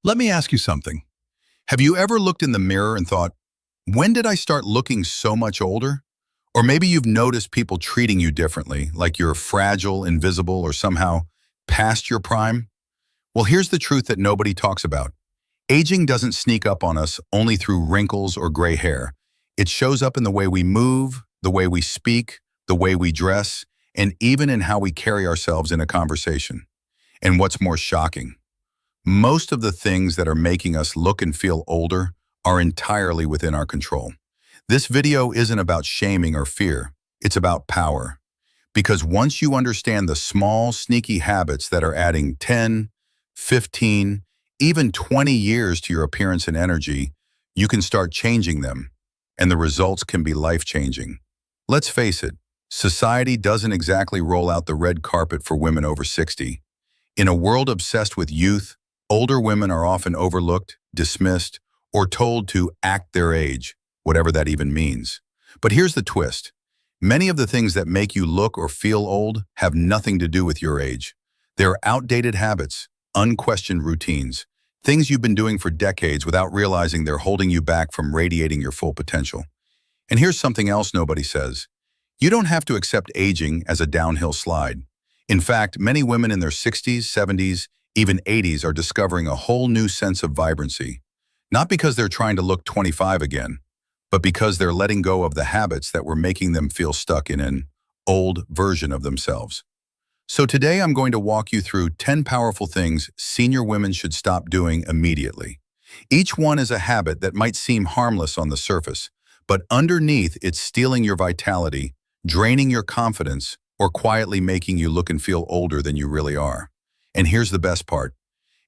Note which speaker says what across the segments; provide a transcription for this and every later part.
Speaker 1: Let me ask you something. Have you ever looked in the mirror and thought, when did I start looking so much older? Or maybe you've noticed people treating you differently, like you're fragile, invisible, or somehow past your prime? Well, here's the truth that nobody talks about. Aging doesn't sneak up on us only through wrinkles or gray hair. It shows up in the way we move, the way we speak, the way we dress, and even in how we carry ourselves in a conversation. And what's more shocking, most of the things that are making us look and feel older are entirely within our control. This video isn't about shaming or fear, it's about power. Because once you understand the small, sneaky habits that are adding 10, 15, even 20 years to your appearance and energy, you can start changing them, and the results can be life-changing. Let's face it, society doesn't exactly roll out the red carpet for women over 60. In a world obsessed with youth, older women are often overlooked, dismissed, or told to act their age, whatever that even means. But here's the twist. Many of the things that make you look or feel old have nothing to do with your age. They're outdated habits, unquestioned routines, things you've been doing for decades without realizing they're holding you back from radiating your full potential. And here's something else nobody says. You don't have to accept aging as a downhill slide. In fact, many women in their 60s, 70s, even 80s are discovering a whole new sense of vibrancy. Not because they're trying to look 25 again, but because they're letting go of the habits that were making them feel stuck in an old version of themselves. So today I'm going to walk you through 10 powerful things senior women should stop doing immediately. Each one is a habit that might seem harmless on the surface, but underneath it's stealing your vitality, draining your confidence, or quietly making you look and feel older than you really are. And here's the best part.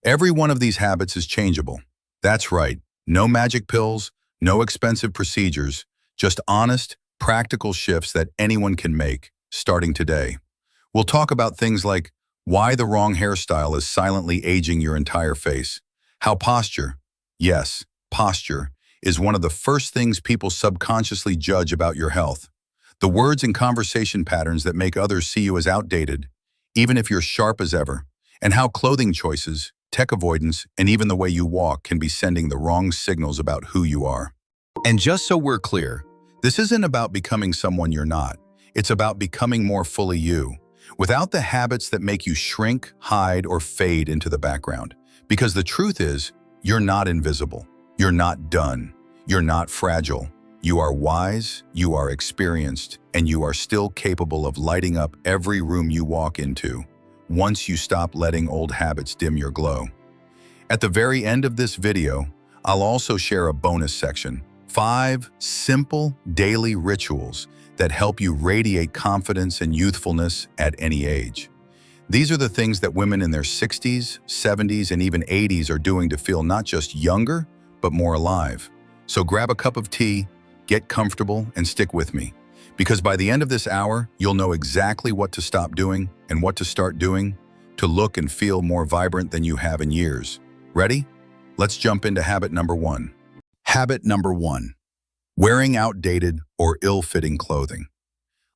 Speaker 1: Every one of these habits is changeable. That's right, no magic pills, no expensive procedures, just honest, practical shifts that anyone can make, starting today. We'll talk about things like why the wrong hairstyle is silently aging your entire face, how posture, yes, posture, is one of the first things people subconsciously judge about your health, the words and conversation patterns that make others see you as outdated, even if you're sharp as ever, and how clothing choices, tech avoidance, and even the way you walk can be sending the wrong signals about who you are. And just so we're clear, this isn't about becoming someone you're not. It's about becoming more fully you, without the habits that make you shrink, hide, or fade into the background. Because the truth is, you're not invisible. You're not done. You're not fragile. You are wise, you are experienced, and you are still capable of lighting up every room you walk into, once you stop letting old habits dim your glow. At the very end of this video, I'll also share a bonus section, 5 simple daily rituals that help you radiate confidence and youthfulness at any age. These are the things that women in their 60s, 70s, and even 80s are doing to feel not just younger, but more alive. So grab a cup of tea, get comfortable, and stick with me. Because by the end of this hour, you'll know exactly what to stop doing and what to start doing to look and feel more vibrant than you have in years. Ready? Let's jump into habit number 1. Habit number 1. Wearing outdated or ill-fitting clothing.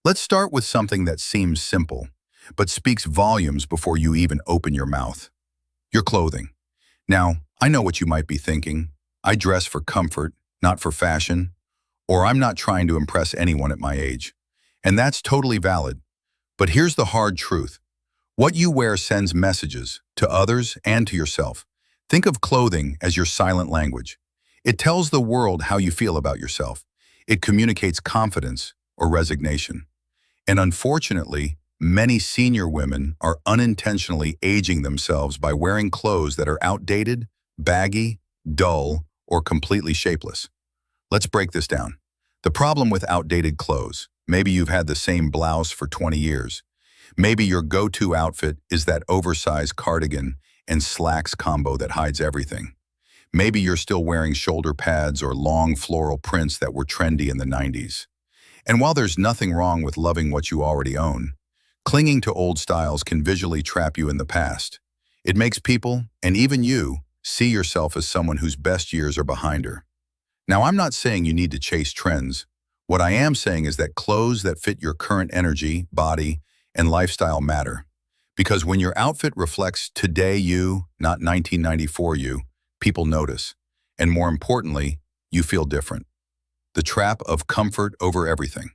Speaker 1: Let's start with something that seems simple, but speaks volumes before you even open your mouth. Your clothing. Now, I know what you might be thinking. I dress for comfort, not for fashion. Or I'm not trying to impress anyone at my age. And that's totally valid. But here's the hard truth. What you wear sends messages to others and to yourself. Think of clothing as your silent language. It tells the world how you feel about yourself. It communicates confidence or resignation. And unfortunately, many senior women are unintentionally aging themselves by wearing clothes that are outdated, baggy, dull, or completely shapeless. Let's break this down. The problem with outdated clothes. Maybe you've had the same blouse for 20 years. Maybe your go-to outfit is that oversized cardigan and slacks combo that hides everything. Maybe you're still wearing shoulder pads or long floral prints that were trendy in the 90s. And while there's nothing wrong with loving what you already own, clinging to old styles can visually trap you in the past. It makes people, and even you, see yourself as someone whose best years are behind her. Now, I'm not saying you need to chase trends. What I am saying is that clothes that fit your current energy, body, and lifestyle matter. Because when your outfit reflects today you, not 1994 you, people notice. And more importantly, you feel different. The trap of comfort over everything.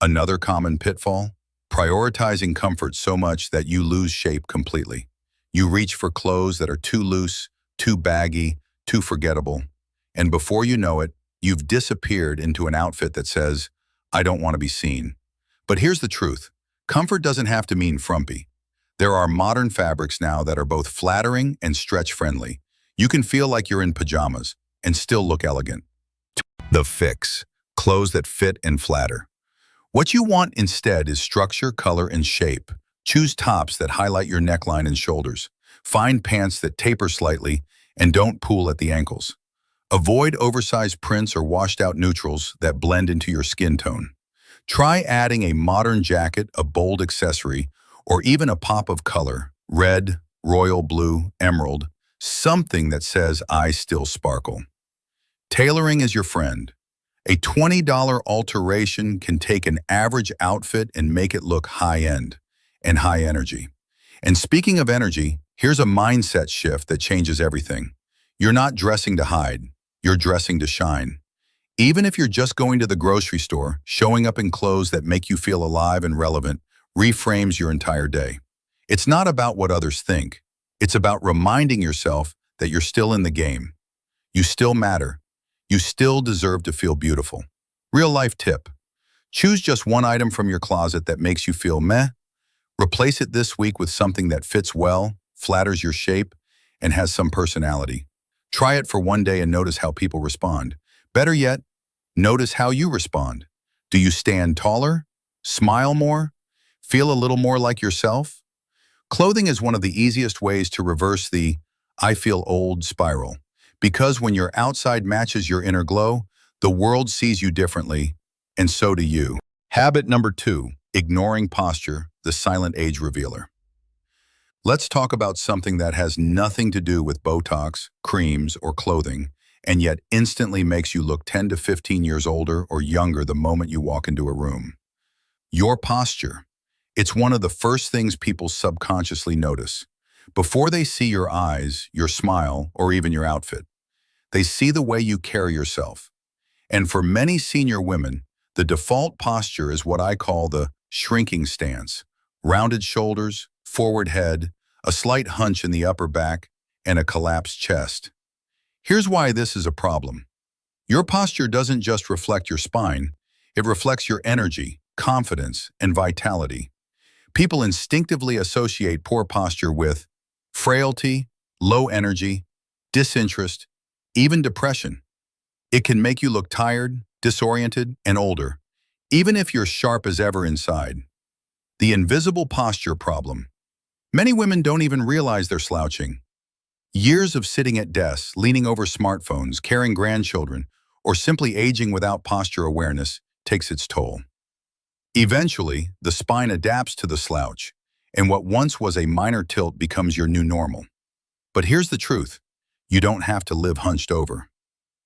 Speaker 1: Another common pitfall, prioritizing comfort so much that you lose shape completely. You reach for clothes that are too loose, too baggy, too forgettable. And before you know it, you've disappeared into an outfit that says, "I don't want to be seen." But here's the truth. Comfort doesn't have to mean frumpy. There are modern fabrics now that are both flattering and stretch-friendly. You can feel like you're in pajamas and still look elegant. The fix. Clothes that fit and flatter. What you want instead is structure, color, and shape. Choose tops that highlight your neckline and shoulders. Find pants that taper slightly and don't pool at the ankles. Avoid oversized prints or washed-out neutrals that blend into your skin tone. Try adding a modern jacket, a bold accessory, or even a pop of color, red, royal blue, emerald, something that says, "I still sparkle." Tailoring is your friend. A $20 alteration can take an average outfit and make it look high-end and high energy. And speaking of energy, here's a mindset shift that changes everything. You're not dressing to hide, you're dressing to shine. Even if you're just going to the grocery store, showing up in clothes that make you feel alive and relevant reframes your entire day. It's not about what others think. It's about reminding yourself that you're still in the game. You still matter. You still deserve to feel beautiful. Real life tip. Choose just one item from your closet that makes you feel meh. Replace it this week with something that fits well, flatters your shape, and has some personality. Try it for one day and notice how people respond. Better yet, notice how you respond. Do you stand taller? Smile more? Feel a little more like yourself? Clothing is one of the easiest ways to reverse the "I feel old" spiral. Because when your outside matches your inner glow, the world sees you differently, and so do you. Habit number 2, ignoring posture, the silent age revealer. Let's talk about something that has nothing to do with Botox, creams, or clothing, and yet instantly makes you look 10 to 15 years older or younger the moment you walk into a room. Your posture. It's one of the first things people subconsciously notice. Before they see your eyes, your smile, or even your outfit, they see the way you carry yourself. And for many senior women, the default posture is what I call the shrinking stance. Rounded shoulders, forward head, a slight hunch in the upper back, and a collapsed chest. Here's why this is a problem. Your posture doesn't just reflect your spine, it reflects your energy, confidence, and vitality. People instinctively associate poor posture with frailty, low energy, disinterest, even depression. It can make you look tired, disoriented, and older, even if you're sharp as ever inside. The invisible posture problem. Many women don't even realize they're slouching. Years of sitting at desks, leaning over smartphones, carrying grandchildren, or simply aging without posture awareness takes its toll. Eventually, the spine adapts to the slouch, and what once was a minor tilt becomes your new normal. But here's the truth. You don't have to live hunched over.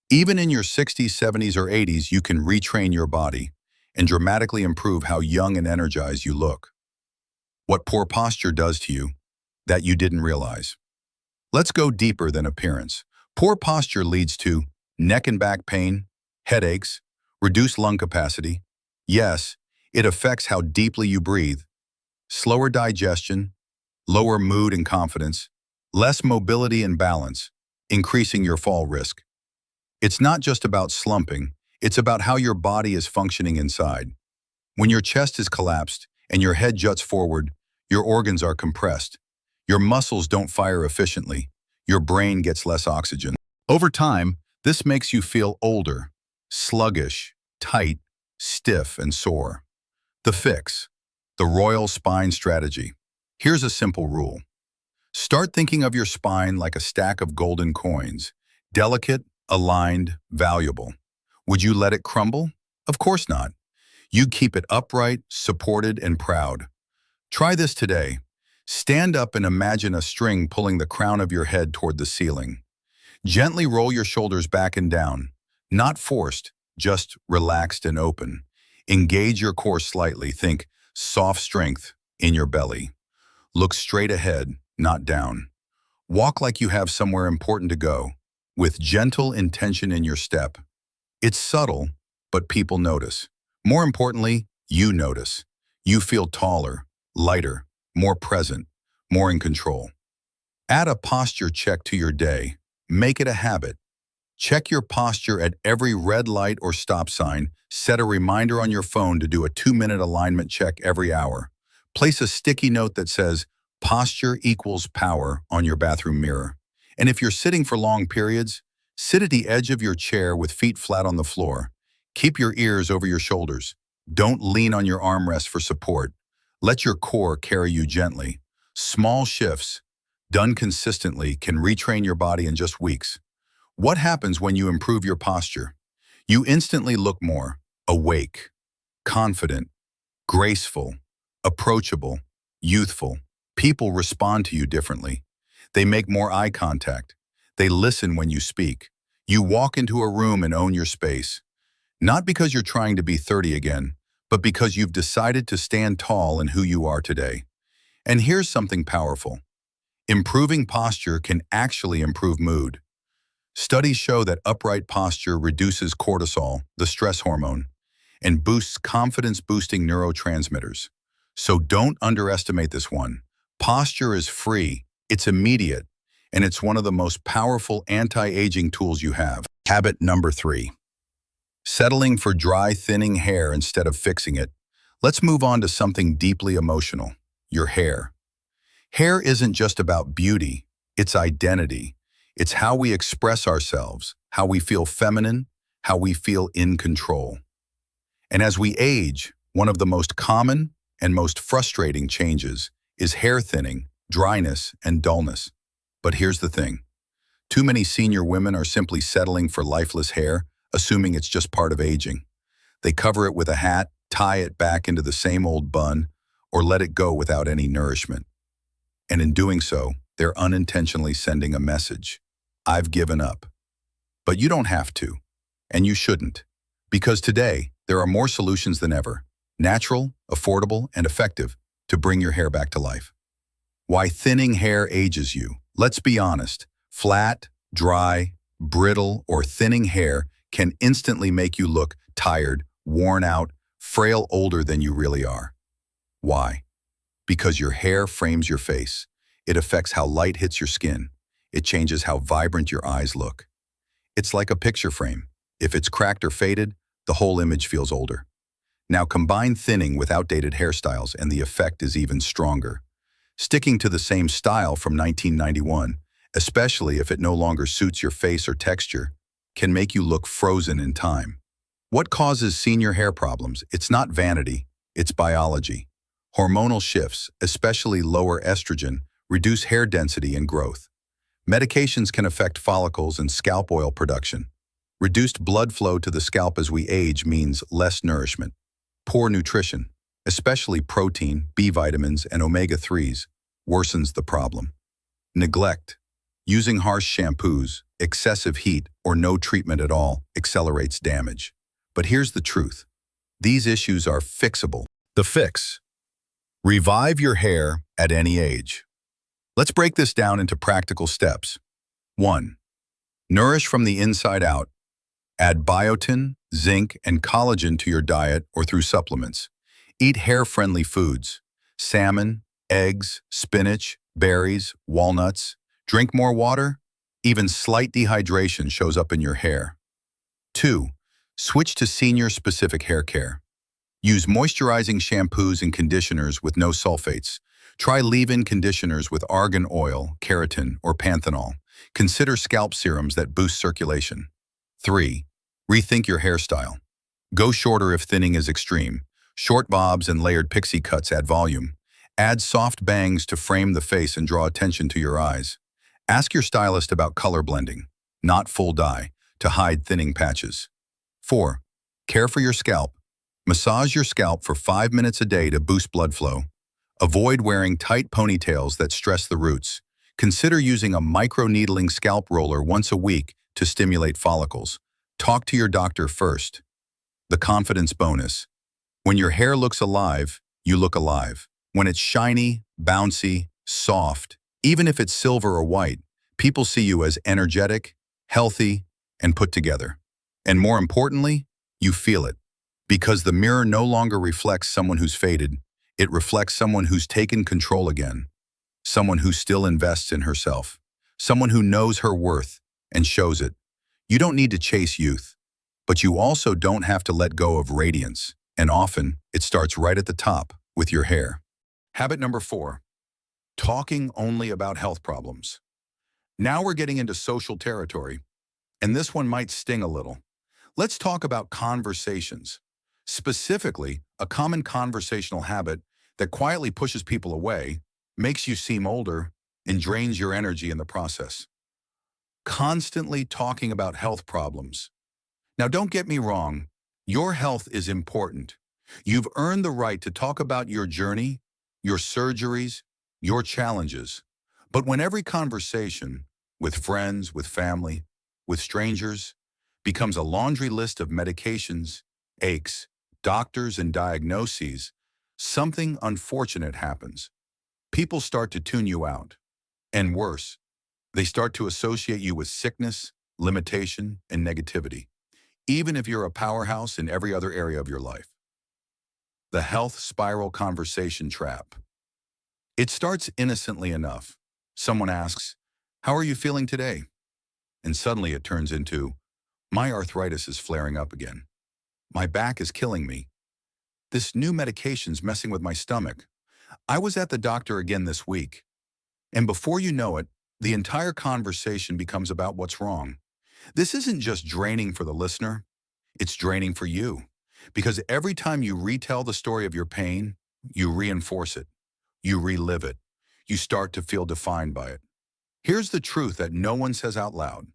Speaker 1: Even in your 60s, 70s, or 80s, you can retrain your body and dramatically improve how young and energized you look. What poor posture does to you that you didn't realize. Let's go deeper than appearance. Poor posture leads to neck and back pain, headaches, reduced lung capacity. Yes, it affects how deeply you breathe. Slower digestion, lower mood and confidence, less mobility and balance, increasing your fall risk. It's not just about slumping, it's about how your body is functioning inside. When your chest is collapsed and your head juts forward, your organs are compressed. Your muscles don't fire efficiently. Your brain gets less oxygen. Over time, this makes you feel older, sluggish, tight, stiff, and sore. The fix. The royal spine strategy. Here's a simple rule. Start thinking of your spine like a stack of golden coins. Delicate, aligned, valuable. Would you let it crumble? Of course not. You keep it upright, supported, and proud. Try this today. Stand up and imagine a string pulling the crown of your head toward the ceiling. Gently roll your shoulders back and down. Not forced, just relaxed and open. Engage your core slightly. Think soft strength in your belly. Look straight ahead, not down. Walk like you have somewhere important to go. with gentle intention in your step. It's subtle, but people notice. More importantly, you notice. You feel taller, lighter, more present, more in control. Add a posture check to your day. Make it a habit. Check your posture at every red light or stop sign. Set a reminder on your phone to do a 2-minute alignment check every hour. Place a sticky note that says, "Posture equals power" on your bathroom mirror. And if you're sitting for long periods, sit at the edge of your chair with feet flat on the floor. Keep your ears over your shoulders. Don't lean on your armrest for support. Let your core carry you gently. Small shifts, done consistently, can retrain your body in just weeks. What happens when you improve your posture? You instantly look more awake, confident, graceful, approachable, youthful. People respond to you differently. They make more eye contact. They listen when you speak. You walk into a room and own your space. Not because you're trying to be 30 again, but because you've decided to stand tall in who you are today. And here's something powerful. Improving posture can actually improve mood. Studies show that upright posture reduces cortisol, the stress hormone, and boosts confidence-boosting neurotransmitters. So don't underestimate this one. Posture is free, it's immediate, and it's one of the most powerful anti-aging tools you have. Habit number 3. Settling for dry, thinning hair instead of fixing it. Let's move on to something deeply emotional, your hair. Hair isn't just about beauty, it's identity. It's how we express ourselves, how we feel feminine, how we feel in control. And as we age, one of the most common and most frustrating changes is hair thinning, dryness, and dullness. But here's the thing. Too many senior women are simply settling for lifeless hair, assuming it's just part of aging. They cover it with a hat, tie it back into the same old bun, or let it go without any nourishment. And in doing so, they're unintentionally sending a message. I've given up. But you don't have to, and you shouldn't. Because today, there are more solutions than ever, natural, affordable, and effective, to bring your hair back to life. Why thinning hair ages you. Let's be honest, flat, dry, brittle, or thinning hair can instantly make you look tired, worn out, frail, older than you really are. Why? Because your hair frames your face. It affects how light hits your skin. It changes how vibrant your eyes look. It's like a picture frame. If it's cracked or faded, the whole image feels older. Now combine thinning with outdated hairstyles and the effect is even stronger. Sticking to the same style from 1991, especially if it no longer suits your face or texture, can make you look frozen in time. What causes senior hair problems? It's not vanity, it's biology. Hormonal shifts, especially lower estrogen, reduce hair density and growth. Medications can affect follicles and scalp oil production. Reduced blood flow to the scalp as we age means less nourishment. Poor nutrition, especially protein, B vitamins, and omega-3s, worsens the problem. Neglect. Using harsh shampoos, excessive heat, or no treatment at all accelerates damage. But here's the truth. These issues are fixable. The fix. Revive your hair at any age. Let's break this down into practical steps. 1. Nourish from the inside out. Add biotin, zinc, and collagen to your diet or through supplements. Eat hair-friendly foods. Salmon, eggs, spinach, berries, walnuts. Drink more water. Even slight dehydration shows up in your hair. 2. Switch to senior-specific hair care. Use moisturizing shampoos and conditioners with no sulfates. Try leave-in conditioners with argan oil, keratin, or panthenol. Consider scalp serums that boost circulation. 3. Rethink your hairstyle. Go shorter if thinning is extreme. Short bobs and layered pixie cuts add volume. Add soft bangs to frame the face and draw attention to your eyes. Ask your stylist about color blending, not full dye, to hide thinning patches. 4. Care for your scalp. Massage your scalp for 5 minutes a day to boost blood flow. Avoid wearing tight ponytails that stress the roots. Consider using a micro-needling scalp roller once a week to stimulate follicles. Talk to your doctor first. The confidence bonus. When your hair looks alive, you look alive. When it's shiny, bouncy, soft, even if it's silver or white, people see you as energetic, healthy, and put together. And more importantly, you feel it. Because the mirror no longer reflects someone who's faded, it reflects someone who's taken control again, someone who still invests in herself, someone who knows her worth and shows it. You don't need to chase youth, but you also don't have to let go of radiance, and often it starts right at the top with your hair. Habit number 4, talking only about health problems. Now we're getting into social territory, and this one might sting a little. Let's talk about conversations. Specifically, a common conversational habit that quietly pushes people away, makes you seem older, and drains your energy in the process. Constantly talking about health problems. Now, don't get me wrong, your health is important. You've earned the right to talk about your journey, your surgeries, your challenges. But when every conversation, with friends, with family, with strangers, becomes a laundry list of medications, aches, doctors, and diagnoses, something unfortunate happens. People start to tune you out. And worse, they start to associate you with sickness, limitation, and negativity, even if you're a powerhouse in every other area of your life. The health spiral conversation trap. It starts innocently enough. Someone asks, "How are you feeling today?" And suddenly it turns into, "My arthritis is flaring up again. My back is killing me. This new medication's messing with my stomach. I was at the doctor again this week." And before you know it, the entire conversation becomes about what's wrong. This isn't just draining for the listener, it's draining for you. Because every time you retell the story of your pain, you reinforce it, you relive it, you start to feel defined by it. Here's the truth that no one says out loud.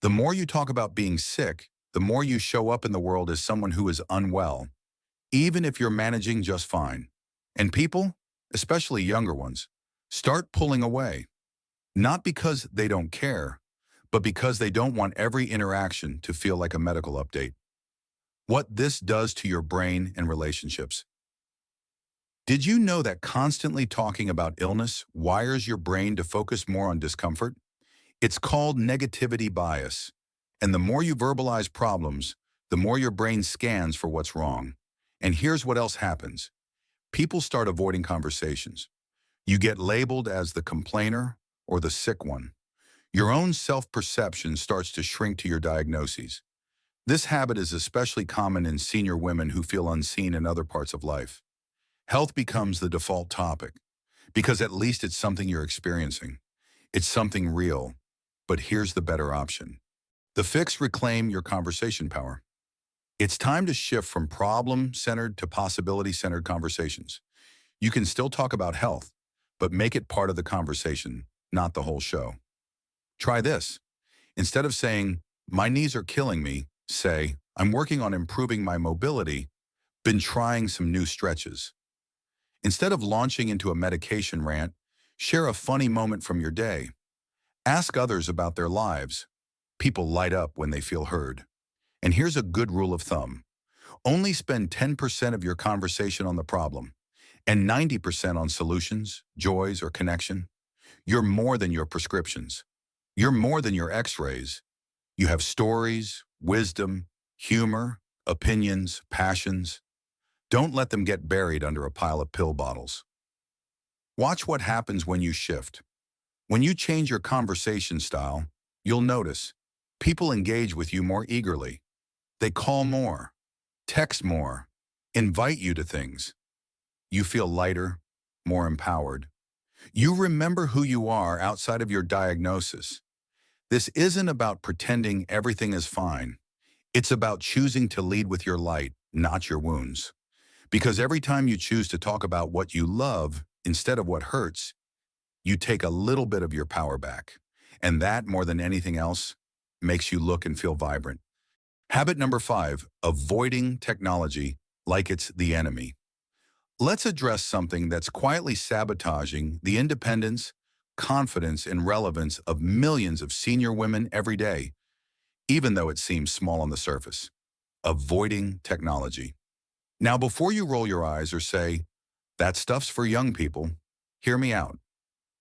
Speaker 1: The more you talk about being sick, the more you show up in the world as someone who is unwell, even if you're managing just fine. And people, especially younger ones, start pulling away. Not because they don't care, but because they don't want every interaction to feel like a medical update. What this does to your brain and relationships. Did you know that constantly talking about illness wires your brain to focus more on discomfort? It's called negativity bias. And the more you verbalize problems, the more your brain scans for what's wrong. And here's what else happens. People start avoiding conversations. You get labeled as the complainer or the sick one. Your own self-perception starts to shrink to your diagnoses. This habit is especially common in senior women who feel unseen in other parts of life. Health becomes the default topic, because at least it's something you're experiencing. It's something real. But here's the better option. The fix: reclaim your conversation power. It's time to shift from problem-centered to possibility-centered conversations. You can still talk about health, but make it part of the conversation, not the whole show. Try this. Instead of saying, "My knees are killing me," say, "I'm working on improving my mobility, been trying some new stretches." Instead of launching into a medication rant, share a funny moment from your day. Ask others about their lives. People light up when they feel heard. And here's a good rule of thumb. Only spend 10% of your conversation on the problem and 90% on solutions, joys, or connection. You're more than your prescriptions. You're more than your x-rays. You have stories, wisdom, humor, opinions, passions. Don't let them get buried under a pile of pill bottles. Watch what happens when you shift. When you change your conversation style, you'll notice people engage with you more eagerly. They call more, text more, invite you to things. You feel lighter, more empowered. You remember who you are outside of your diagnosis. This isn't about pretending everything is fine. It's about choosing to lead with your light, not your wounds. Because every time you choose to talk about what you love instead of what hurts, you take a little bit of your power back. And that, more than anything else, makes you look and feel vibrant. Habit number 5, avoiding technology like it's the enemy. Let's address something that's quietly sabotaging the independence, confidence, and relevance of millions of senior women every day, even though it seems small on the surface. Avoiding technology. Now, before you roll your eyes or say, "That stuff's for young people," hear me out.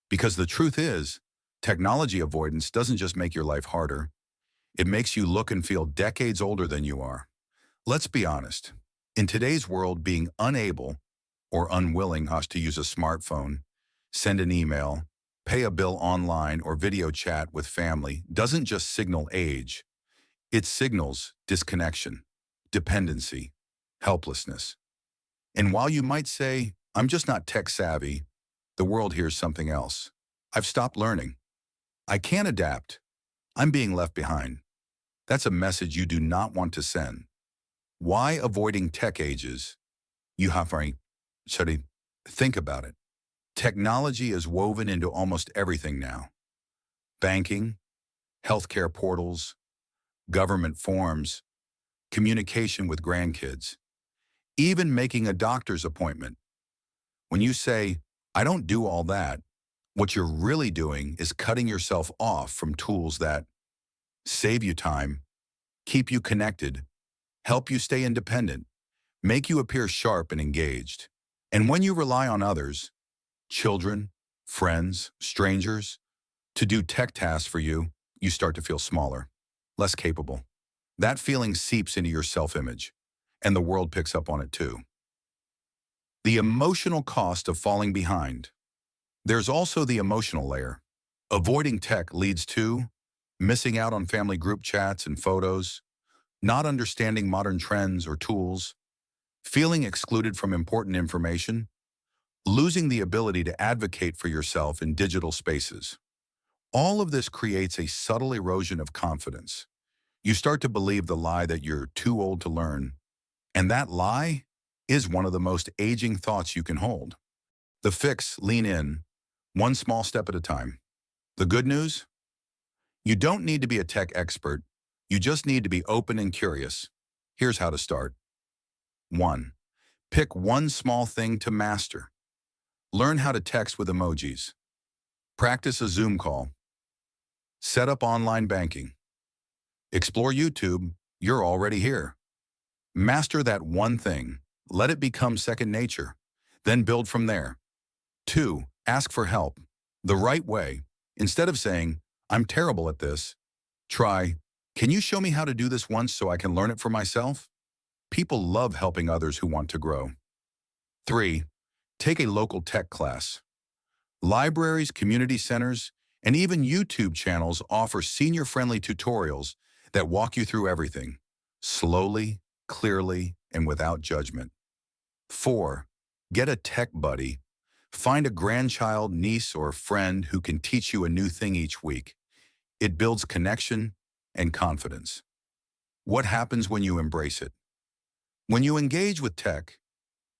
Speaker 1: Because the truth is, technology avoidance doesn't just make your life harder, It makes you look and feel decades older than you are. Let's be honest. In today's world, being unable or unwilling to use a smartphone, send an email, pay a bill online, or video chat with family doesn't just signal age. It signals disconnection, dependency, helplessness. And while you might say, I'm just not tech savvy, the world hears something else. I've stopped learning. I can't adapt. I'm being left behind. That's a message you do not want to send. Why avoiding tech ages? You have to think about it. Technology is woven into almost everything now. Banking, healthcare portals, government forms, communication with grandkids, even making a doctor's appointment. When you say, I don't do all that, what you're really doing is cutting yourself off from tools that save you time, keep you connected, help you stay independent, make you appear sharp and engaged. And when you rely on others, children, friends, strangers, to do tech tasks for you, you start to feel smaller, less capable. That feeling seeps into your self-image, and the world picks up on it too. The emotional cost of falling behind. There's also the emotional layer. Avoiding tech leads to missing out on family group chats and photos, not understanding modern trends or tools, feeling excluded from important information, losing the ability to advocate for yourself in digital spaces. All of this creates a subtle erosion of confidence. You start to believe the lie that you're too old to learn, and that lie is one of the most aging thoughts you can hold. The fix: lean in, one small step at a time. The good news? You don't need to be a tech expert. You just need to be open and curious. Here's how to start. 1. Pick one small thing to master. Learn how to text with emojis. Practice a Zoom call. Set up online banking. Explore YouTube. You're already here. Master that one thing. Let it become second nature. Then build from there. 2. Ask for help. The right way. Instead of saying, I'm terrible at this, try, can you show me how to do this once so I can learn it for myself? People love helping others who want to grow. 3. Take a local tech class. Libraries, community centers, and even YouTube channels offer senior-friendly tutorials that walk you through everything, slowly, clearly, and without judgment. 4. Get a tech buddy. Find a grandchild, niece, or friend who can teach you a new thing each week. It builds connection and confidence. What happens when you embrace it? When you engage with tech,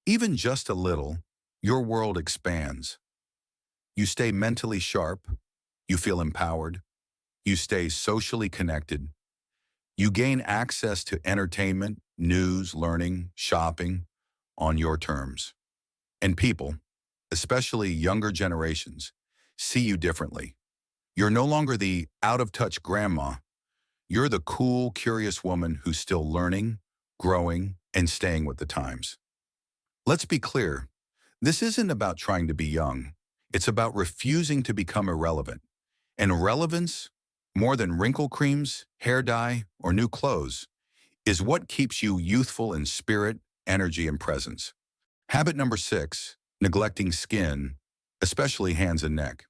Speaker 1: even just a little, your world expands. You stay mentally sharp, you feel empowered, you stay socially connected, you gain access to entertainment, news, learning, shopping on your terms. And people, especially younger generations, see you differently. You're no longer the out-of-touch grandma. You're the cool, curious woman who's still learning, growing, and staying with the times. Let's be clear. This isn't about trying to be young. It's about refusing to become irrelevant. And relevance, more than wrinkle creams, hair dye, or new clothes, is what keeps you youthful in spirit, energy, and presence. Habit number 6, neglecting skin, especially hands and neck.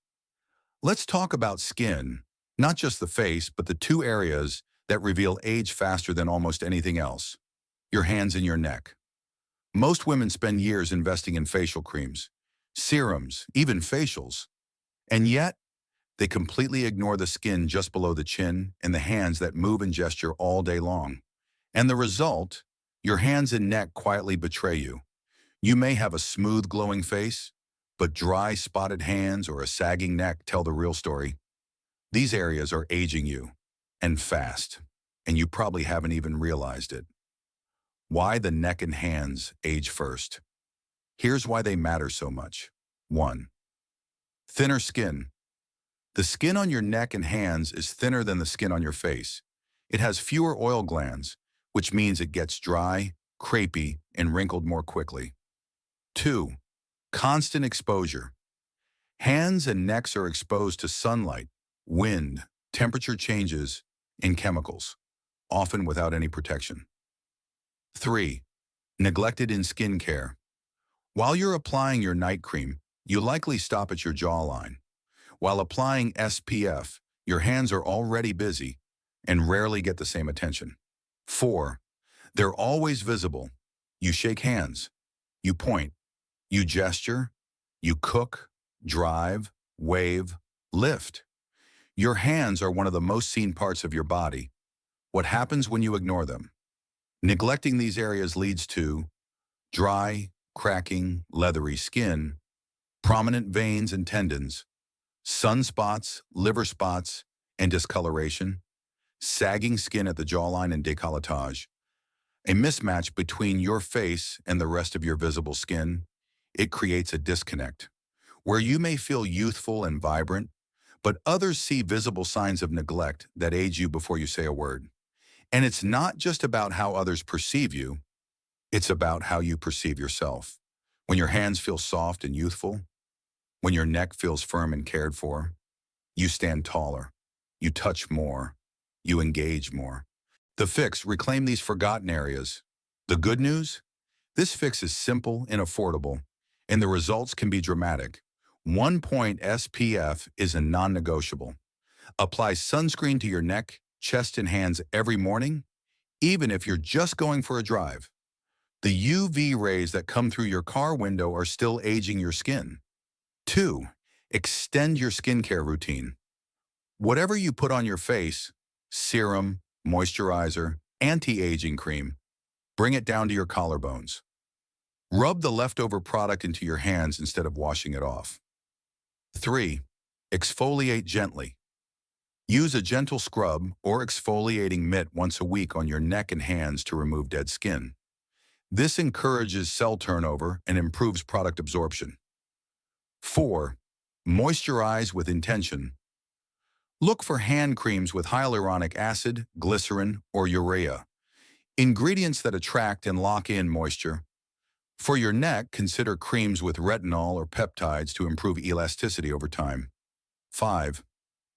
Speaker 1: Let's talk about skin, not just the face, but the two areas that reveal age faster than almost anything else: your hands and your neck. Most women spend years investing in facial creams, serums, even facials, and yet they completely ignore the skin just below the chin and the hands that move and gesture all day long. And the result? Your hands and neck quietly betray you. You may have a smooth, glowing face, but dry, spotted hands or a sagging neck tell the real story. These areas are aging you, and fast, and you probably haven't even realized it. Why the neck and hands age first? Here's why they matter so much. 1. Thinner skin. The skin on your neck and hands is thinner than the skin on your face. It has fewer oil glands, which means it gets dry, crepey, and wrinkled more quickly. 2. Constant exposure. Hands and necks are exposed to sunlight, wind, temperature changes, in chemicals, often without any protection. 3. Neglected in skincare. While you're applying your night cream, you likely stop at your jawline. While applying SPF, your hands are already busy and rarely get the same attention. 4. They're always visible. You shake hands, you point, you gesture, you cook, drive, wave, lift. Your hands are one of the most seen parts of your body. What happens when you ignore them? Neglecting these areas leads to dry, cracking, leathery skin, prominent veins and tendons, sunspots, liver spots, and discoloration, sagging skin at the jawline and décolletage, a mismatch between your face and the rest of your visible skin. It creates a disconnect where you may feel youthful and vibrant, but others see visible signs of neglect that age you before you say a word. And it's not just about how others perceive you, it's about how you perceive yourself. When your hands feel soft and youthful, when your neck feels firm and cared for, you stand taller, you touch more, you engage more. The fix: reclaim these forgotten areas. The good news? This fix is simple and affordable, and the results can be dramatic. 1 point SPF is a non-negotiable. Apply sunscreen to your neck, chest, and hands every morning, even if you're just going for a drive. The UV rays that come through your car window are still aging your skin. 2. Extend your skincare routine. Whatever you put on your face, serum, moisturizer, anti-aging cream, bring it down to your collarbones. Rub the leftover product into your hands instead of washing it off. 3. Exfoliate gently. Use a gentle scrub or exfoliating mitt once a week on your neck and hands to remove dead skin. This encourages cell turnover and improves product absorption. 4. Moisturize with intention. Look for hand creams with hyaluronic acid, glycerin, or urea, ingredients that attract and lock in moisture. For your neck, consider creams with retinol or peptides to improve elasticity over time. 5.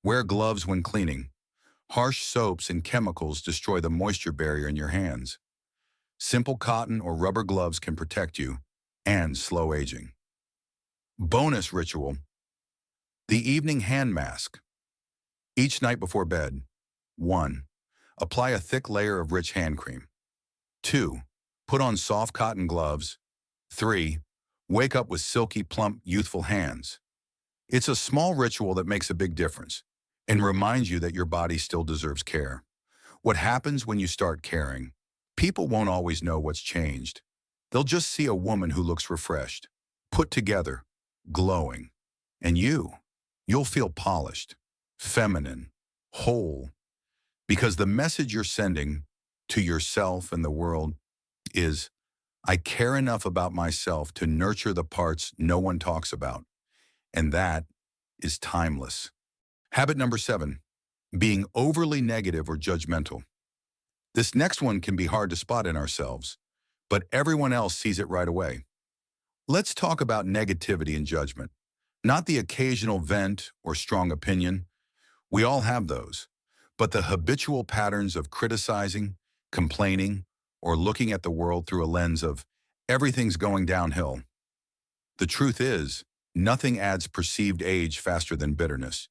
Speaker 1: Wear gloves when cleaning. Harsh soaps and chemicals destroy the moisture barrier in your hands. Simple cotton or rubber gloves can protect you and slow aging. Bonus ritual: the evening hand mask. Each night before bed, 1. Apply a thick layer of rich hand cream. 2. Put on soft cotton gloves. 3. Wake up with silky, plump, youthful hands. It's a small ritual that makes a big difference and reminds you that your body still deserves care. What happens when you start caring? People won't always know what's changed. They'll just see a woman who looks refreshed, put together, glowing. And you'll feel polished, feminine, whole, because the message you're sending to yourself and the world is, I care enough about myself to nurture the parts no one talks about. And that is timeless. Habit number 7, being overly negative or judgmental. This next one can be hard to spot in ourselves, but everyone else sees it right away. Let's talk about negativity and judgment, not the occasional vent or strong opinion. We all have those, but the habitual patterns of criticizing, complaining, or looking at the world through a lens of everything's going downhill. The truth is, nothing adds perceived age faster than bitterness.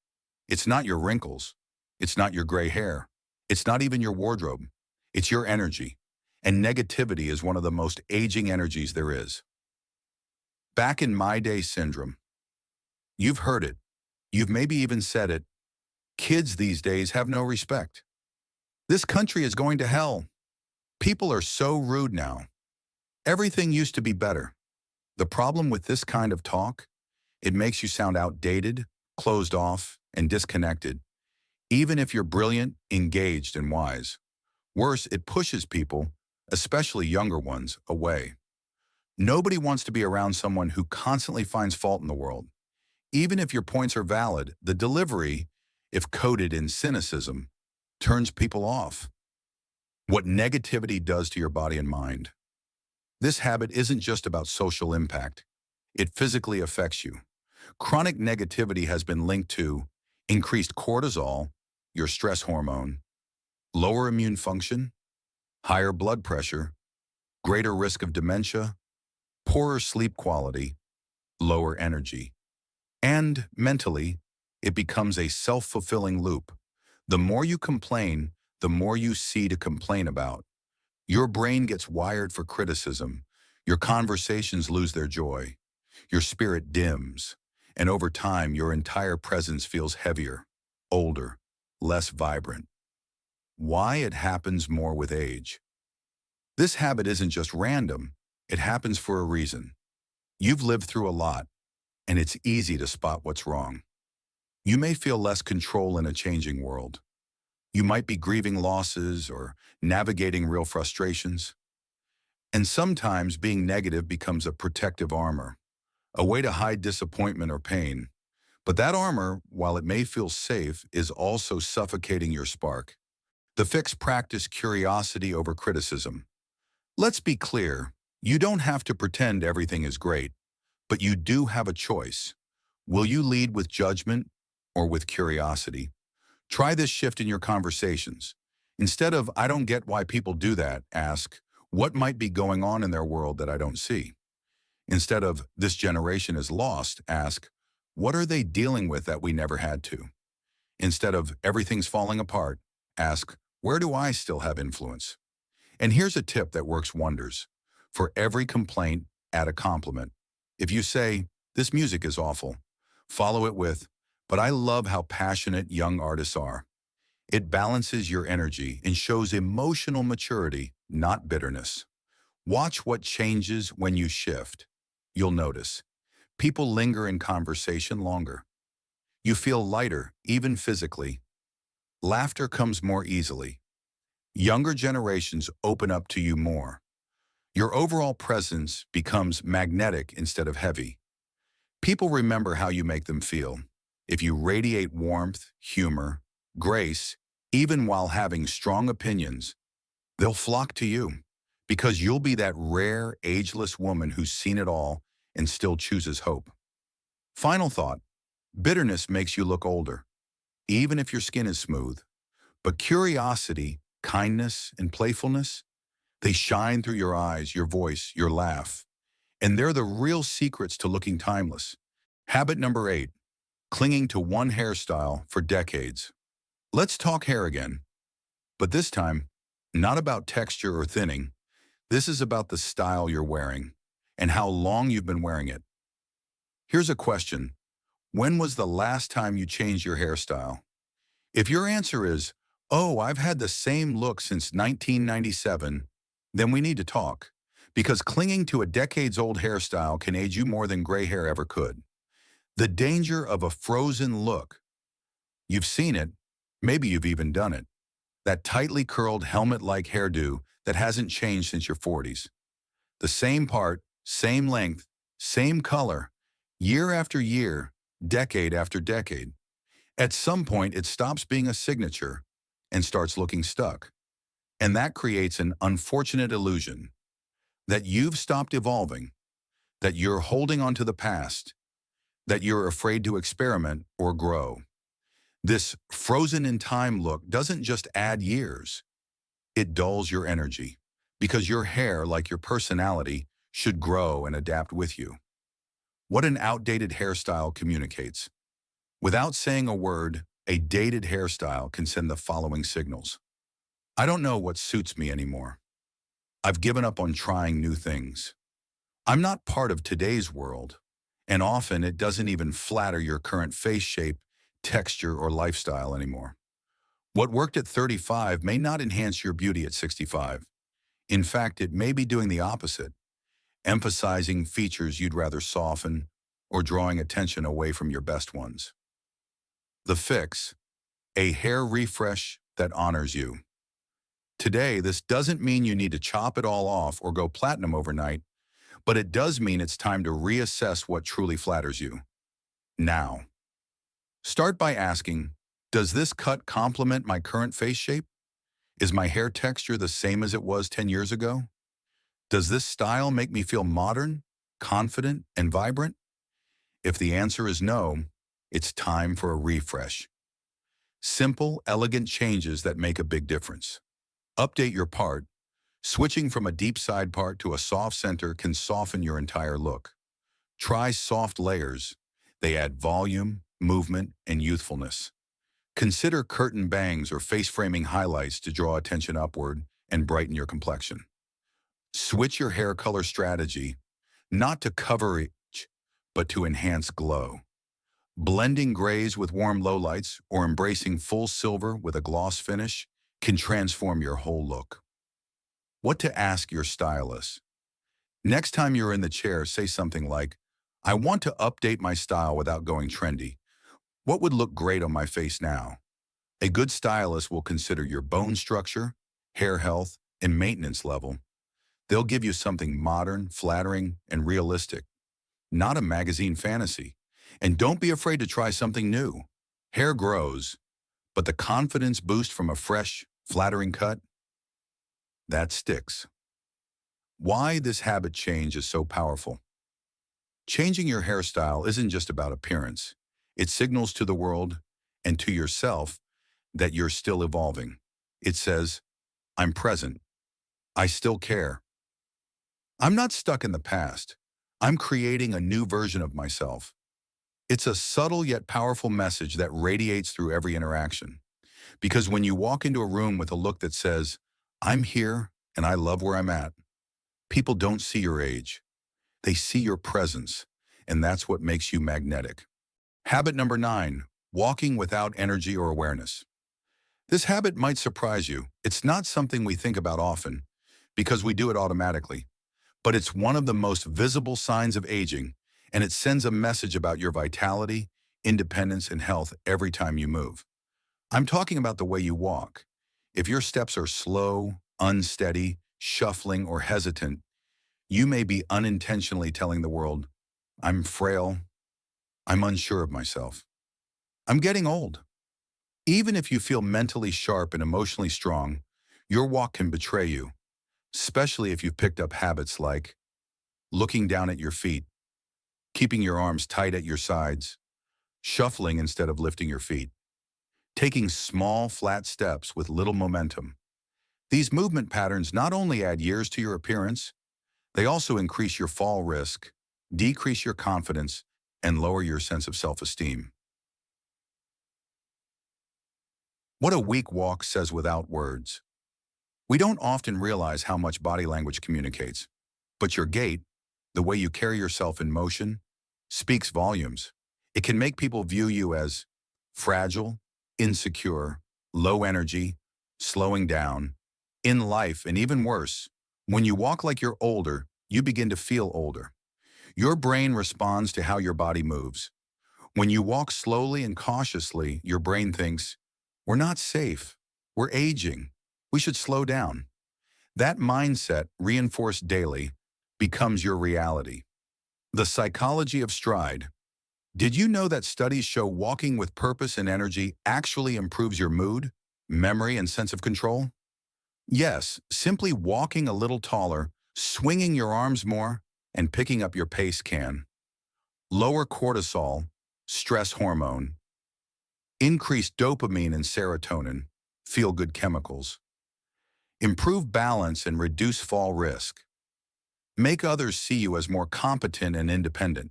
Speaker 1: It's not your wrinkles. It's not your gray hair. It's not even your wardrobe. It's your energy. And negativity is one of the most aging energies there is. Back in my day syndrome. You've heard it. You've maybe even said it. Kids these days have no respect. This country is going to hell. People are so rude now. Everything used to be better. The problem with this kind of talk, it makes you sound outdated, closed off, and disconnected, even if you're brilliant, engaged, and wise. Worse, it pushes people, especially younger ones, away. Nobody wants to be around someone who constantly finds fault in the world. Even if your points are valid, the delivery, if coded in cynicism, turns people off. What negativity does to your body and mind. This habit isn't just about social impact. It physically affects you. Chronic negativity has been linked to increased cortisol, your stress hormone, lower immune function, higher blood pressure, greater risk of dementia, poorer sleep quality, lower energy. And mentally, it becomes a self-fulfilling loop. The more you complain, the more you see to complain about. Your brain gets wired for criticism. Your conversations lose their joy. Your spirit dims. And over time, your entire presence feels heavier, older, less vibrant. Why it happens more with age? This habit isn't just random. It happens for a reason. You've lived through a lot, and it's easy to spot what's wrong. You may feel less control in a changing world. You might be grieving losses or navigating real frustrations. And sometimes being negative becomes a protective armor, a way to hide disappointment or pain. But that armor, while it may feel safe, is also suffocating your spark. The fix: practice curiosity over criticism. Let's be clear, you don't have to pretend everything is great, but you do have a choice. Will you lead with judgment or with curiosity? Try this shift in your conversations. Instead of, "I don't get why people do that," ask, "What might be going on in their world that I don't see?" Instead of, "This generation is lost," ask, "What are they dealing with that we never had to?" Instead of, "Everything's falling apart," ask, "Where do I still have influence?" And here's a tip that works wonders. For every complaint, add a compliment. If you say, "This music is awful," follow it with, "But I love how passionate young artists are." It balances your energy and shows emotional maturity, not bitterness. Watch what changes when you shift. You'll notice. People linger in conversation longer. You feel lighter, even physically. Laughter comes more easily. Younger generations open up to you more. Your overall presence becomes magnetic instead of heavy. People remember how you make them feel. If you radiate warmth, humor, grace, even while having strong opinions, they'll flock to you because you'll be that rare, ageless woman who's seen it all and still chooses hope. Final thought: bitterness makes you look older, even if your skin is smooth. But curiosity, kindness, and playfulness, they shine through your eyes, your voice, your laugh. And they're the real secrets to looking timeless. Habit number 8, clinging to one hairstyle for decades. Let's talk hair again. But this time, not about texture or thinning. This is about the style you're wearing and how long you've been wearing it. Here's a question. When was the last time you changed your hairstyle? If your answer is, "Oh, I've had the same look since 1997, then we need to talk. Because clinging to a decades-old hairstyle can age you more than gray hair ever could. The danger of a frozen look. You've seen it, maybe you've even done it. That tightly curled helmet-like hairdo that hasn't changed since your 40s. The same part, same length, same color, year after year, decade after decade. At some point, it stops being a signature and starts looking stuck. And that creates an unfortunate illusion that you've stopped evolving, that you're holding on to the past, that you're afraid to experiment or grow. This frozen in time look doesn't just add years, it dulls your energy, because your hair, like your personality, should grow and adapt with you. What an outdated hairstyle communicates. Without saying a word, a dated hairstyle can send the following signals. I don't know what suits me anymore. I've given up on trying new things. I'm not part of today's world, and often it doesn't even flatter your current face shape, texture, or lifestyle anymore. What worked at 35 may not enhance your beauty at 65. In fact, it may be doing the opposite, emphasizing features you'd rather soften or drawing attention away from your best ones. The fix: a hair refresh that honors you. Today, this doesn't mean you need to chop it all off or go platinum overnight, but it does mean it's time to reassess what truly flatters you. Now, start by asking, does this cut complement my current face shape? Is my hair texture the same as it was 10 years ago? Does this style make me feel modern, confident, and vibrant? If the answer is no, it's time for a refresh. Simple, elegant changes that make a big difference. Update your part. Switching from a deep side part to a soft center can soften your entire look. Try soft layers. They add volume, movement, and youthfulness. Consider curtain bangs or face-framing highlights to draw attention upward and brighten your complexion. Switch your hair color strategy, not to cover each, but to enhance glow. Blending grays with warm lowlights or embracing full silver with a gloss finish can transform your whole look. What to ask your stylist? Next time you're in the chair, say something like, I want to update my style without going trendy. What would look great on my face now? A good stylist will consider your bone structure, hair health, and maintenance level. They'll give you something modern, flattering, and realistic, not a magazine fantasy. And don't be afraid to try something new. Hair grows, but the confidence boost from a fresh, flattering cut, that sticks. Why this habit change is so powerful. Changing your hairstyle isn't just about appearance. It signals to the world and to yourself that you're still evolving. It says, I'm present. I still care. I'm not stuck in the past. I'm creating a new version of myself. It's a subtle yet powerful message that radiates through every interaction. Because when you walk into a room with a look that says, I'm here and I love where I'm at, people don't see your age. They see your presence, and that's what makes you magnetic. Habit number 9, walking without energy or awareness. This habit might surprise you. It's not something we think about often because we do it automatically, but it's one of the most visible signs of aging, and it sends a message about your vitality, independence, and health every time you move. I'm talking about the way you walk. If your steps are slow, unsteady, shuffling, or hesitant, you may be unintentionally telling the world, I'm frail, I'm unsure of myself, I'm getting old. Even if you feel mentally sharp and emotionally strong, your walk can betray you, especially if you've picked up habits like looking down at your feet, keeping your arms tight at your sides, shuffling instead of lifting your feet, taking small, flat steps with little momentum. These movement patterns not only add years to your appearance, they also increase your fall risk, decrease your confidence, and lower your sense of self-esteem. What a weak walk says without words. We don't often realize how much body language communicates, but your gait, the way you carry yourself in motion, speaks volumes. It can make people view you as fragile, insecure, low energy, slowing down, in life, and even worse. When you walk like you're older, you begin to feel older. Your brain responds to how your body moves. When you walk slowly and cautiously, your brain thinks, we're not safe, we're aging, we should slow down. That mindset, reinforced daily, becomes your reality. The psychology of stride. Did you know that studies show walking with purpose and energy actually improves your mood, memory, and sense of control? Yes, simply walking a little taller, swinging your arms more, and picking up your pace can lower cortisol, stress hormone, increase dopamine and serotonin, feel-good chemicals, improve balance and reduce fall risk, make others see you as more competent and independent.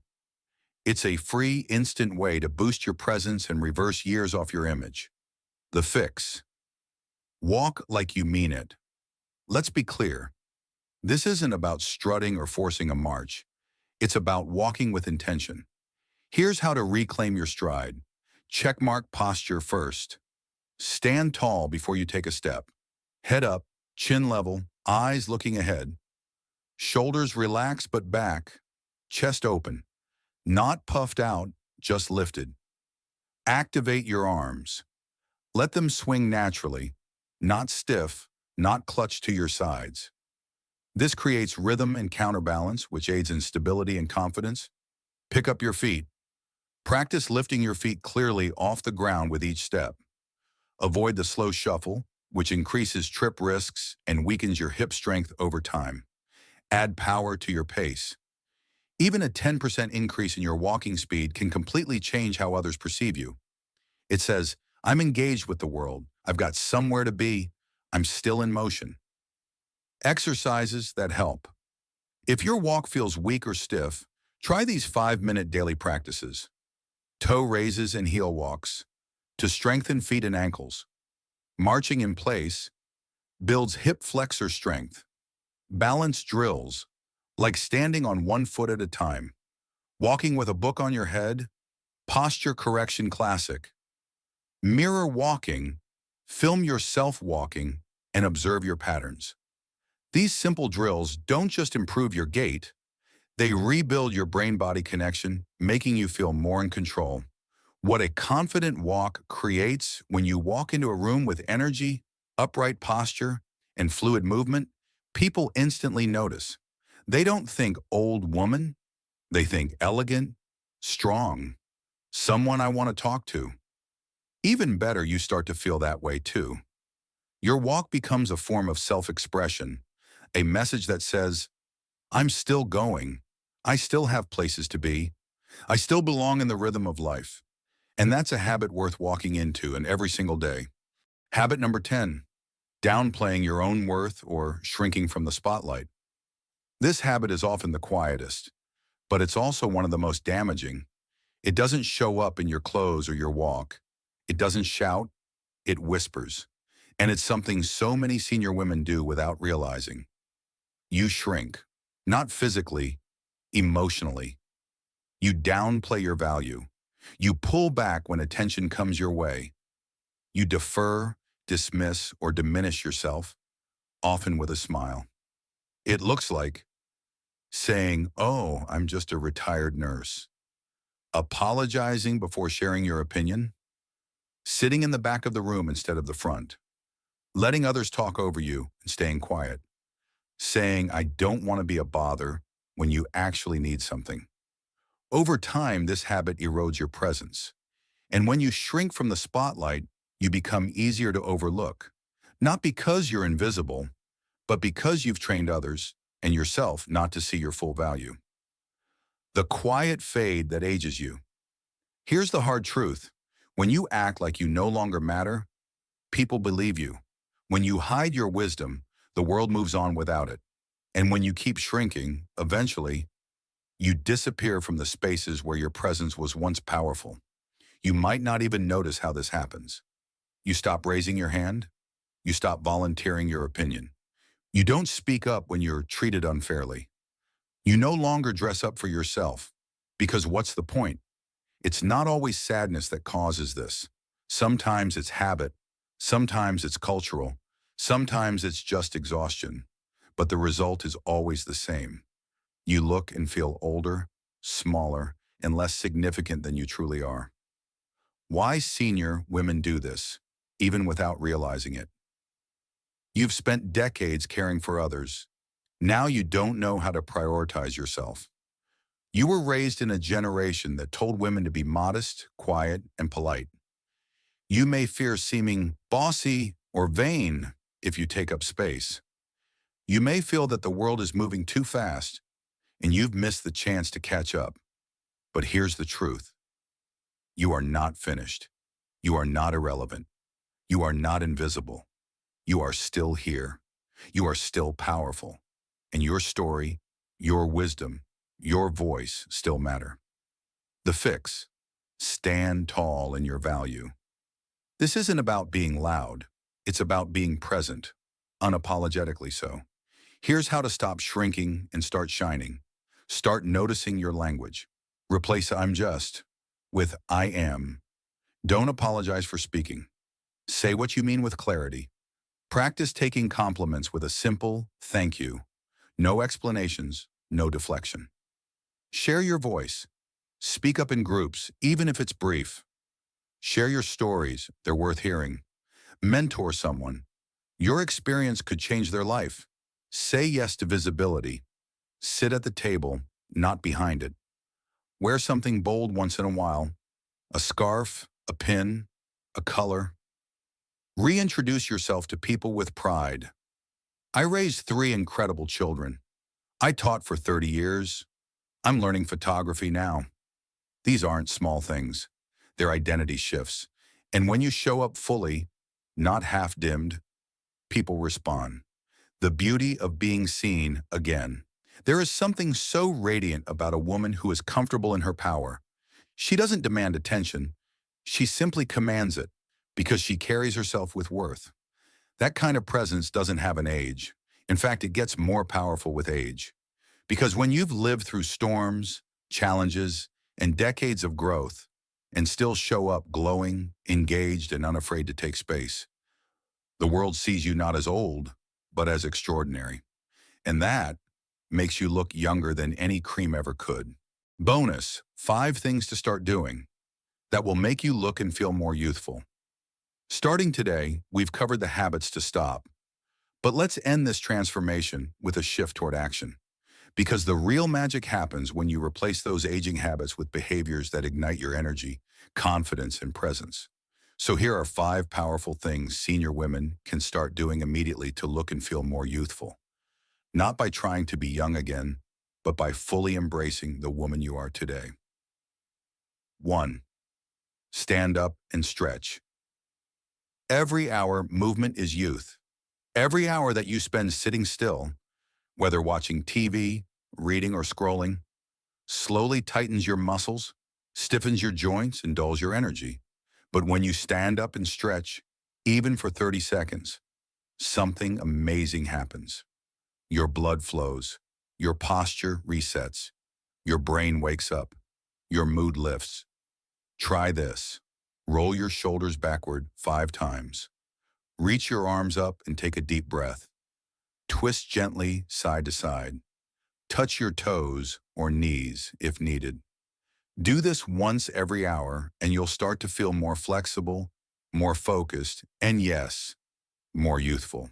Speaker 1: It's a free, instant way to boost your presence and reverse years off your image. The fix. Walk like you mean it. Let's be clear. This isn't about strutting or forcing a march. It's about walking with intention. Here's how to reclaim your stride. Checkmark posture first. Stand tall before you take a step. Head up, chin level, eyes looking ahead. Shoulders relaxed but back. Chest open. Not puffed out, just lifted. Activate your arms. Let them swing naturally, not stiff, not clutched to your sides. This creates rhythm and counterbalance, which aids in stability and confidence. Pick up your feet. Practice lifting your feet clearly off the ground with each step. Avoid the slow shuffle, which increases trip risks and weakens your hip strength over time. Add power to your pace. Even a 10% increase in your walking speed can completely change how others perceive you. It says, I'm engaged with the world. I've got somewhere to be. I'm still in motion. Exercises that help. If your walk feels weak or stiff, try these 5-minute daily practices. Toe raises and heel walks to strengthen feet and ankles. Marching in place builds hip flexor strength. Balance drills, like standing on one foot at a time. Walking with a book on your head, posture correction classic. Mirror walking, film yourself walking, and observe your patterns. These simple drills don't just improve your gait, they rebuild your brain-body connection, making you feel more in control. What a confident walk creates when you walk into a room with energy, upright posture, and fluid movement, people instantly notice. They don't think old woman, they think elegant, strong, someone I want to talk to. Even better, you start to feel that way too. Your walk becomes a form of self-expression, a message that says, I'm still going, I still have places to be, I still belong in the rhythm of life. And that's a habit worth walking into and every single day. Habit number 10, downplaying your own worth or shrinking from the spotlight. This habit is often the quietest, but it's also one of the most damaging. It doesn't show up in your clothes or your walk. It doesn't shout, it whispers. And it's something so many senior women do without realizing. You shrink, not physically, emotionally. You downplay your value. You pull back when attention comes your way. You defer, dismiss, or diminish yourself, often with a smile. It looks like saying, oh, I'm just a retired nurse. Apologizing before sharing your opinion. Sitting in the back of the room instead of the front. Letting others talk over you and staying quiet. Saying, I don't want to be a bother when you actually need something. Over time, this habit erodes your presence. And when you shrink from the spotlight, you become easier to overlook. Not because you're invisible, but because you've trained others and yourself not to see your full value. The quiet fade that ages you. Here's the hard truth. When you act like you no longer matter, people believe you. When you hide your wisdom, the world moves on without it. And when you keep shrinking, eventually, you disappear from the spaces where your presence was once powerful. You might not even notice how this happens. You stop raising your hand. You stop volunteering your opinion. You don't speak up when you're treated unfairly. You no longer dress up for yourself. Because what's the point? It's not always sadness that causes this. Sometimes it's habit. Sometimes it's cultural. Sometimes it's just exhaustion. But the result is always the same. You look and feel older, smaller, and less significant than you truly are. Why senior women do this, even without realizing it? You've spent decades caring for others. Now you don't know how to prioritize yourself. You were raised in a generation that told women to be modest, quiet, and polite. You may fear seeming bossy or vain if you take up space. You may feel that the world is moving too fast and you've missed the chance to catch up. But here's the truth. You are not finished. You are not irrelevant. You are not invisible. You are still here. You are still powerful. And your story, your wisdom, your voice still matter. The fix. Stand tall in your value. This isn't about being loud. It's about being present, unapologetically so. Here's how to stop shrinking and start shining. Start noticing your language. Replace I'm just with I am. Don't apologize for speaking. Say what you mean with clarity. Practice taking compliments with a simple thank you. No explanations, no deflection. Share your voice. Speak up in groups, even if it's brief. Share your stories, they're worth hearing. Mentor someone. Your experience could change their life. Say yes to visibility. Sit at the table, not behind it. Wear something bold once in a while. A scarf, a pin, a color. Reintroduce yourself to people with pride. I raised 3 incredible children. I taught for 30 years. I'm learning photography now. These aren't small things. They're identity shifts. And when you show up fully, not half-dimmed, people respond. The beauty of being seen again. There is something so radiant about a woman who is comfortable in her power. She doesn't demand attention. She simply commands it because she carries herself with worth. That kind of presence doesn't have an age. In fact, it gets more powerful with age. Because when you've lived through storms, challenges, and decades of growth, and still show up glowing, engaged, and unafraid to take space, the world sees you not as old, but as extraordinary. And that makes you look younger than any cream ever could. Bonus, 5 things to start doing that will make you look and feel more youthful. Starting today, we've covered the habits to stop. But let's end this transformation with a shift toward action. Because the real magic happens when you replace those aging habits with behaviors that ignite your energy, confidence, and presence. So here are 5 powerful things senior women can start doing immediately to look and feel more youthful. Not by trying to be young again, but by fully embracing the woman you are today. 1. Stand up and stretch. Every hour movement is youth. Every hour that you spend sitting still, whether watching TV, reading, or scrolling, slowly tightens your muscles, stiffens your joints, and dulls your energy. But when you stand up and stretch, even for 30 seconds, something amazing happens. Your blood flows, your posture resets, your brain wakes up, your mood lifts. Try this. Roll your shoulders backward 5 times. Reach your arms up and take a deep breath. Twist gently side to side. Touch your toes or knees if needed. Do this once every hour and you'll start to feel more flexible, more focused, and yes, more youthful.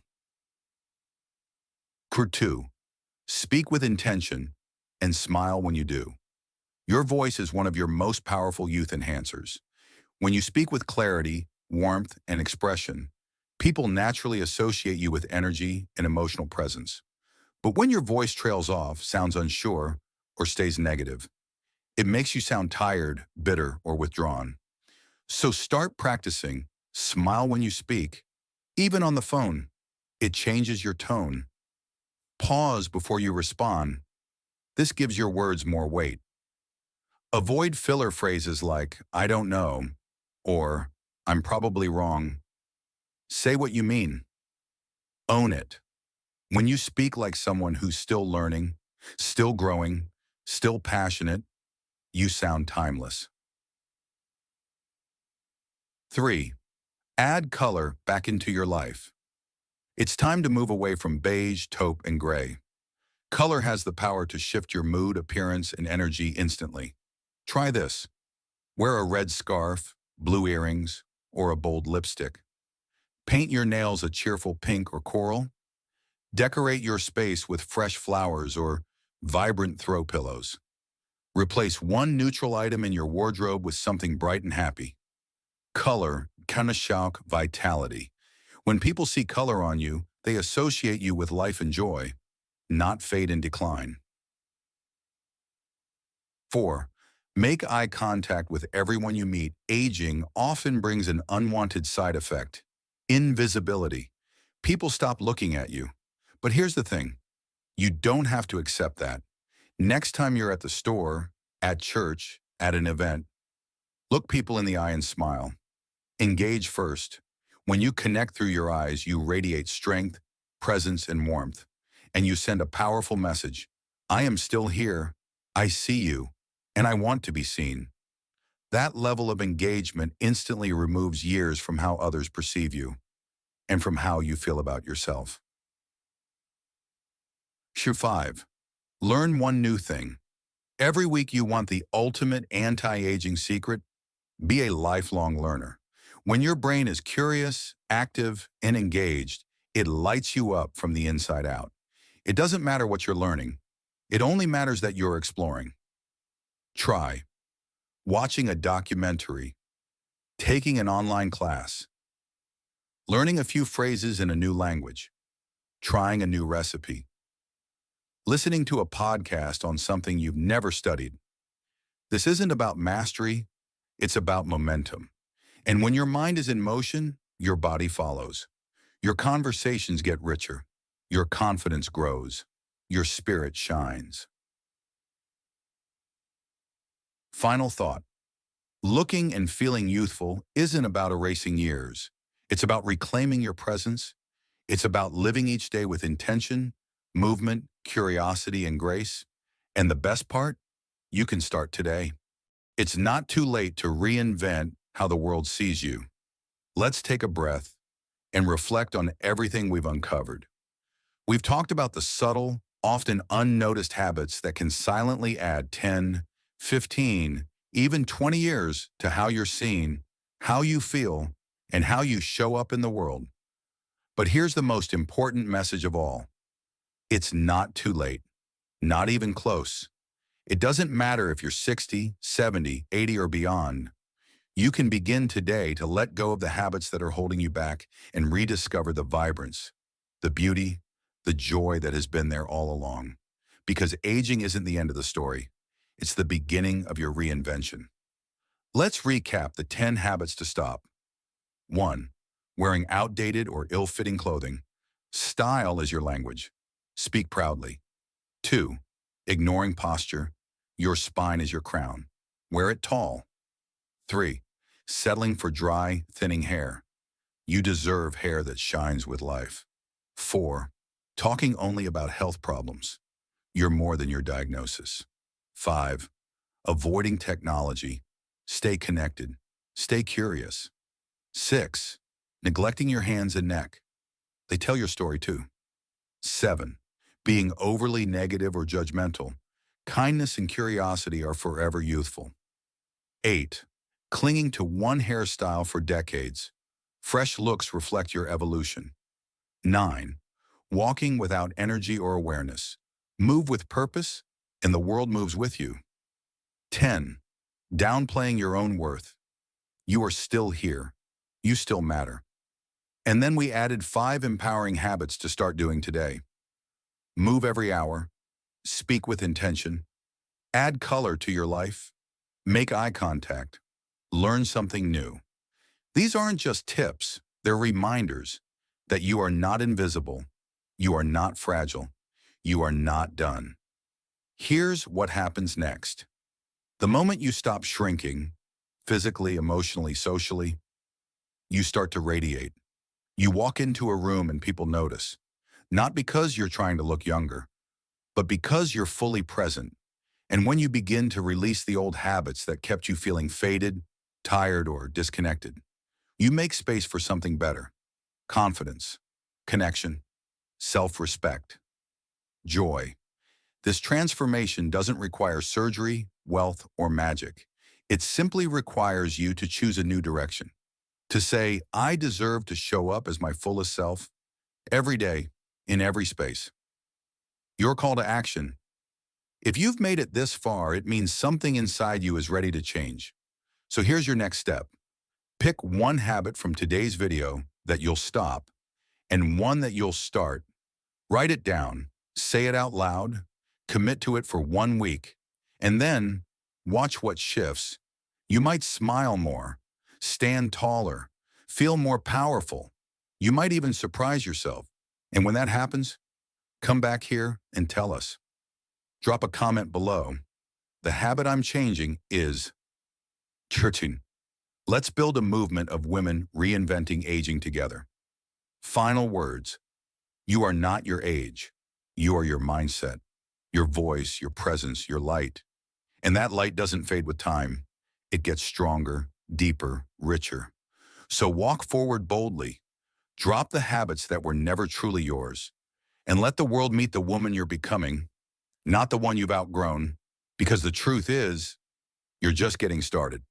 Speaker 1: 2. Speak with intention and smile when you do. Your voice is one of your most powerful youth enhancers. When you speak with clarity, warmth, and expression, people naturally associate you with energy and emotional presence. But when your voice trails off, sounds unsure, or stays negative, it makes you sound tired, bitter, or withdrawn. So start practicing. Smile when you speak. Even on the phone, it changes your tone. Pause before you respond. This gives your words more weight. Avoid filler phrases like, "I don't know," or "I'm probably wrong." Say what you mean. Own it. When you speak like someone who's still learning, still growing, still passionate, you sound timeless. 3. Add color back into your life. It's time to move away from beige, taupe, and gray. Color has the power to shift your mood, appearance, and energy instantly. Try this. Wear a red scarf, blue earrings, or a bold lipstick. Paint your nails a cheerful pink or coral. Decorate your space with fresh flowers or vibrant throw pillows. Replace one neutral item in your wardrobe with something bright and happy. Color can shock vitality. When people see color on you, they associate you with life and joy, not fade and decline. 4. Make eye contact with everyone you meet. Aging often brings an unwanted side effect: invisibility. People stop looking at you. But here's the thing. You don't have to accept that. Next time you're at the store, at church, at an event, look people in the eye and smile. Engage first. When you connect through your eyes, you radiate strength, presence, and warmth. And you send a powerful message. I am still here. I see you. And I want to be seen. That level of engagement instantly removes years from how others perceive you and from how you feel about yourself. 5. Learn one new thing. Every week you want the ultimate anti-aging secret? Be a lifelong learner. When your brain is curious, active, and engaged, it lights you up from the inside out. It doesn't matter what you're learning. It only matters that you're exploring. Try watching a documentary, taking an online class, learning a few phrases in a new language, trying a new recipe, listening to a podcast on something you've never studied. This isn't about mastery, it's about momentum. And when your mind is in motion, your body follows. Your conversations get richer. Your confidence grows. Your spirit shines. Final thought. Looking and feeling youthful isn't about erasing years. It's about reclaiming your presence. It's about living each day with intention, movement, curiosity, and grace. And the best part? You can start today. It's not too late to reinvent how the world sees you. Let's take a breath and reflect on everything we've uncovered. We've talked about the subtle, often unnoticed habits that can silently add 10, 15, even 20 years to how you're seen, how you feel, and how you show up in the world. But here's the most important message of all. It's not too late, not even close. It doesn't matter if you're 60, 70, 80, or beyond. You can begin today to let go of the habits that are holding you back and rediscover the vibrance, the beauty, the joy that has been there all along. Because aging isn't the end of the story. It's the beginning of your reinvention. Let's recap the 10 habits to stop. 1. Wearing outdated or ill-fitting clothing. Style is your language. Speak proudly. 2. Ignoring posture. Your spine is your crown. Wear it tall. 3. Settling for dry, thinning hair. You deserve hair that shines with life. 4. Talking only about health problems. You're more than your diagnosis. 5. Avoiding technology. Stay connected. Stay curious. 6. Neglecting your hands and neck. They tell your story too. 7. Being overly negative or judgmental. Kindness and curiosity are forever youthful. 8. Clinging to one hairstyle for decades. Fresh looks reflect your evolution. 9. Walking without energy or awareness. Move with purpose, and the world moves with you. 10. Downplaying your own worth. You are still here. You still matter. And then we added 5 empowering habits to start doing today. Move every hour. Speak with intention. Add color to your life. Make eye contact. Learn something new. These aren't just tips, they're reminders that you are not invisible, you are not fragile, you are not done. Here's what happens next. The moment you stop shrinking, physically, emotionally, socially, you start to radiate. You walk into a room and people notice, not because you're trying to look younger, but because you're fully present. And when you begin to release the old habits that kept you feeling faded, tired, or disconnected, you make space for something better. Confidence, connection, self-respect, joy. This transformation doesn't require surgery, wealth, or magic. It simply requires you to choose a new direction. To say, I deserve to show up as my fullest self, every day, in every space. Your call to action. If you've made it this far, it means something inside you is ready to change. So here's your next step. Pick one habit from today's video that you'll stop and one that you'll start. Write it down, say it out loud, commit to it for 1 week, and then watch what shifts. You might smile more, stand taller, feel more powerful. You might even surprise yourself. And when that happens, come back here and tell us. Drop a comment below. The habit I'm changing is churching. Let's build a movement of women reinventing aging together. Final words. You are not your age. You are your mindset, your voice, your presence, your light. And that light doesn't fade with time. It gets stronger, deeper, richer. So walk forward boldly. Drop the habits that were never truly yours. And let the world meet the woman you're becoming, not the one you've outgrown. Because the truth is, you're just getting started.